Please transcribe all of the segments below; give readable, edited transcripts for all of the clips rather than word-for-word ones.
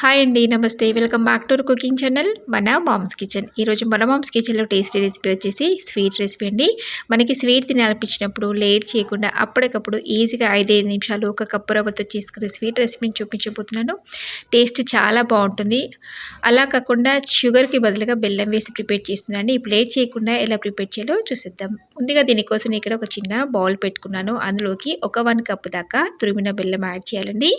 Hi అండి. నమస్తే. Welcome back to our cooking channel మన మామ్స్ కిచెన్. ఈరోజు మన మామ్స్ కిచెన్‌లో టేస్టీ రెసిపీ వచ్చేసి స్వీట్ రెసిపీ అండి. మనకి స్వీట్ తినాలనిపించినప్పుడు లేట్ చేయకుండా అప్పటికప్పుడు ఈజీగా 5 నిమిషాలు ఒక కప్పు రవ్వతో చేసుకునే స్వీట్ రెసిపీని చూపించబోతున్నాను. టేస్ట్ చాలా బావుంటుంది. అలా కాకుండా షుగర్‌కి బదులుగా బెల్లం వేసి ప్రిపేర్ చేస్తున్నానండి. ఇప్పుడు లేట్ చేయకుండా ఎలా ప్రిపేర్ చేయాలో చూసేద్దాం. ముందుగా దీనికోసం ఇక్కడ ఒక చిన్న బౌల్ పెట్టుకున్నాను. అందులోకి ఒక 1 కప్ దాకా తురిమిన బెల్లం యాడ్ చేయాలండి.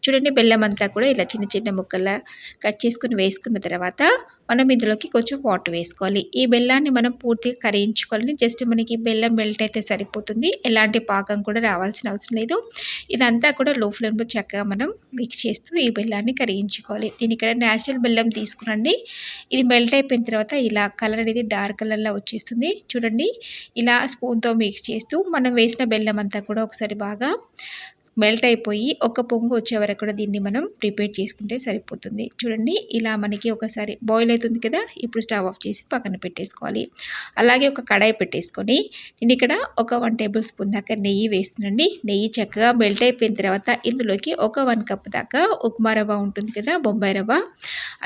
చూడండి, బెల్లం అంతా కూడా ఇలా చిన్న చిన్న ముక్కల్లా కట్ చేసుకుని వేసుకున్న తర్వాత మనం ఇందులోకి కొంచెం వాటర్ వేసుకోవాలి. ఈ బెల్లాన్ని మనం పూర్తిగా కరిగించుకోవాలని, జస్ట్ మనకి బెల్లం మెల్ట్ అయితే సరిపోతుంది. ఎలాంటి పాకం కూడా రావాల్సిన అవసరం లేదు. ఇదంతా కూడా లో ఫ్లేమ్లో చక్కగా మనం మిక్స్ చేస్తూ ఈ బెల్లాన్ని కరిగించుకోవాలి. నేను ఇక్కడ నేచురల్ బెల్లం తీసుకునండి. ఇది మెల్ట్ అయిపోయిన తర్వాత ఇలా కలర్ అనేది డార్క్ కలర్లో వచ్చేస్తుంది. చూడండి, ఇలా స్పూన్తో మిక్స్ చేస్తూ మనం వేసిన బెల్లం అంతా కూడా ఒకసారి బాగా మెల్ట్ అయిపోయి ఒక పొంగు వచ్చే వరకు కూడా దీన్ని మనం ప్రిపేర్ చేసుకుంటే సరిపోతుంది. చూడండి, ఇలా మనకి ఒకసారి బాయిల్ అవుతుంది కదా. ఇప్పుడు స్టవ్ ఆఫ్ చేసి పక్కన పెట్టేసుకోవాలి. అలాగే ఒక కడాయి పెట్టేసుకొని నేను ఇక్కడ ఒక 1 టేబుల్ స్పూన్ దాకా నెయ్యి వేస్తున్నాండి. నెయ్యి చక్కగా మెల్ట్ అయిపోయిన తర్వాత ఇందులోకి ఒక 1 కప్ దాకా ఉప్మా రవ్వ ఉంటుంది కదా, బొంబాయి రవ్వ,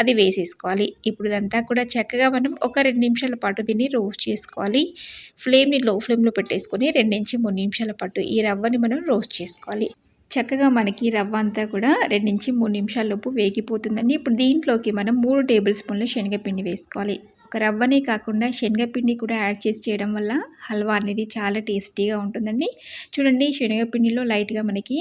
అది వేసేసుకోవాలి. ఇప్పుడు ఇదంతా కూడా చక్కగా మనం ఒక 2 నిమిషాల పాటు దీన్ని రోస్ట్ చేసుకోవాలి. ఫ్లేమ్ని లో ఫ్లేమ్లో పెట్టేసుకొని 2-3 నిమిషాల పాటు ఈ రవ్వని మనం రోస్ట్ చేసుకోవాలి. చక్కగా మనకి రవ్వ అంతా కూడా 2-3 నిమిషాల్లోపు వేగిపోతుందండి. ఇప్పుడు దీంట్లోకి మనం 3 టేబుల్ స్పూన్ల శనగపిండి వేసుకోవాలి. ఒక రవ్వనే కాకుండా శనగపిండి కూడా యాడ్ చేసి చేయడం వల్ల హల్వా అనేది చాలా టేస్టీగా ఉంటుందండి. చూడండి, శనగపిండిలో లైట్గా మనకి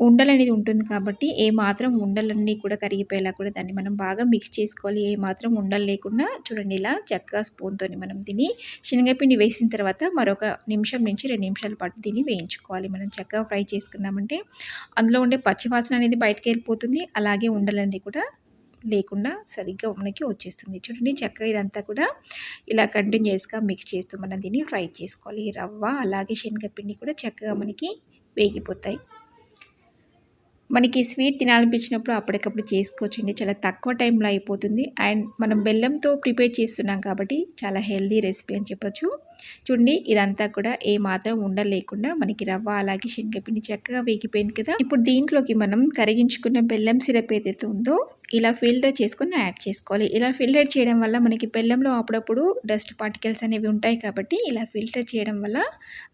ఉండలనేది ఉంటుంది కాబట్టి ఏమాత్రం ఉండలన్నీ కూడా కరిగిపోయేలా కూడా దాన్ని మనం బాగా మిక్స్ చేసుకోవాలి. ఏమాత్రం ఉండలు లేకుండా చూడండి, ఇలా చక్కగా స్పూన్తోని మనం దీన్ని శనగపిండి వేసిన తర్వాత మరొక నిమిషం నుంచి 2 నిమిషాల పాటు దీన్ని వేయించుకోవాలి. మనం చక్కగా ఫ్రై చేసుకున్నామంటే అందులో ఉండే పచ్చివాసన అనేది బయటకు వెళ్ళిపోతుంది. అలాగే ఉండలన్నీ కూడా లేకుండా సరిగ్గా మనకి వచ్చేస్తుంది. చూడండి, చక్కగా ఇదంతా కూడా ఇలా కంటిన్యూస్గా మిక్స్ చేస్తూ మనం దీన్ని ఫ్రై చేసుకోవాలి. ఈ రవ్వ అలాగే శనగపిండి కూడా చక్కగా మనకి వేగిపోతాయి. మనకి స్వీట్ తినాలనిపించినప్పుడు అప్పటికప్పుడు చేసుకోవచ్చండి. చాలా తక్కువ టైంలో అయిపోతుంది. అండ్ మనం బెల్లంతో ప్రిపేర్ చేస్తున్నాం కాబట్టి చాలా హెల్తీ రెసిపీ అని చెప్పొచ్చు. చూడండి, ఇదంతా కూడా ఏమాత్రం ఉండలేకుండా మనకి రవ్వ అలాగే శనగపిండి చక్కగా వేగిపోయింది కదా. ఇప్పుడు దీంట్లోకి మనం కరిగించుకున్న బెల్లం సిరప్ ఏదైతే ఉందో ఇలా ఫిల్టర్ చేసుకొని యాడ్ చేసుకోవాలి. ఇలా ఫిల్టర్ చేయడం వల్ల మనకి బెల్లంలో అప్పుడప్పుడు డస్ట్ పార్టికల్స్ అనేవి ఉంటాయి కాబట్టి ఇలా ఫిల్టర్ చేయడం వల్ల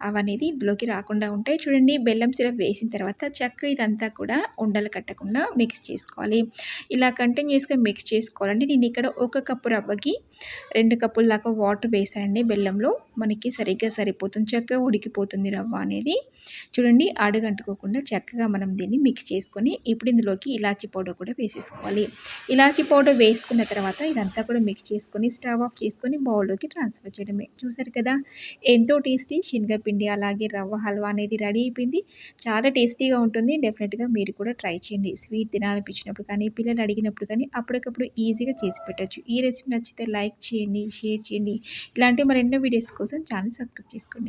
అవనేది ఇందులోకి రాకుండా ఉంటాయి. చూడండి, బెల్లం సిరప్ వేసిన తర్వాత చక్కగా ఇదంతా కూడా ఉండలు కట్టకుండా మిక్స్ చేసుకోవాలి. ఇలా కంటిన్యూస్గా మిక్స్ చేసుకోవాలండి. నేను ఇక్కడ 1 కప్పు రవ్వకి 2 కప్పుల దాకా వాటర్ వేసానండి. బెల్లంలో మనకి సరిగ్గా సరిపోతుంది. చక్కగా ఉడికిపోతుంది రవ్వ అనేది. చూడండి, అడుగంటుకోకుండా చక్కగా మనం దీన్ని మిక్స్ చేసుకొని ఇప్పుడు ఇందులోకి ఇలాచీ పౌడర్ కూడా వేసేసుకోవాలి. ఇలాచీ పౌడర్ వేసుకున్న తర్వాత ఇదంతా కూడా మిక్స్ చేసుకొని స్టవ్ ఆఫ్ చేసుకొని బౌల్లోకి ట్రాన్స్ఫర్ చేయడమే. చూసారు కదా, ఎంతో టేస్టీ శనగపిండి అలాగే రవ్వ హల్వా అనేది రెడీ అయిపోయింది. చాలా టేస్టీగా ఉంటుంది. డెఫినెట్గా మీరు కూడా ట్రై చేయండి. స్వీట్ తినాలనిపించినప్పుడు కానీ, పిల్లలు అడిగినప్పుడు కానీ అప్పటికప్పుడు ఈజీగా చేసి పెట్టచ్చు. ఈ రెసిపీ నచ్చితే లైక్ చేయండి, షేర్ చేయండి. ఇలాంటి మరెన్నో వీడియోస్ కోసం ఛానల్ సబ్స్క్రైబ్ చేసుకోండి.